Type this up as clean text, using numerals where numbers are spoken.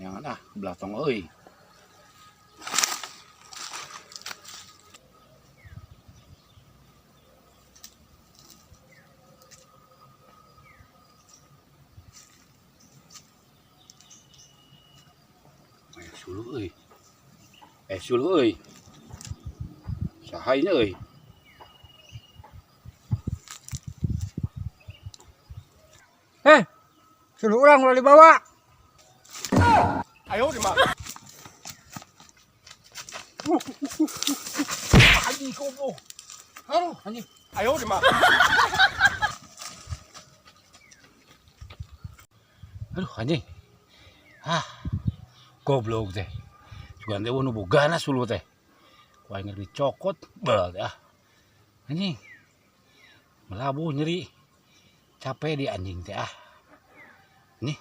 Jangan belah tong euy. Sulu euy. Sulu euy. Saha ieu euy? Sulu orang udah dibawa. Ayo di mana? Anjing goblok. Aduh, anjing. Ayo di mana? Aduh, anjing. Goblok teh. Sugan teh nu bogana sulu teh. Ku aing dicokot bal teh Anjing. Melabuh nyeri. Capek di anjing teh Nih,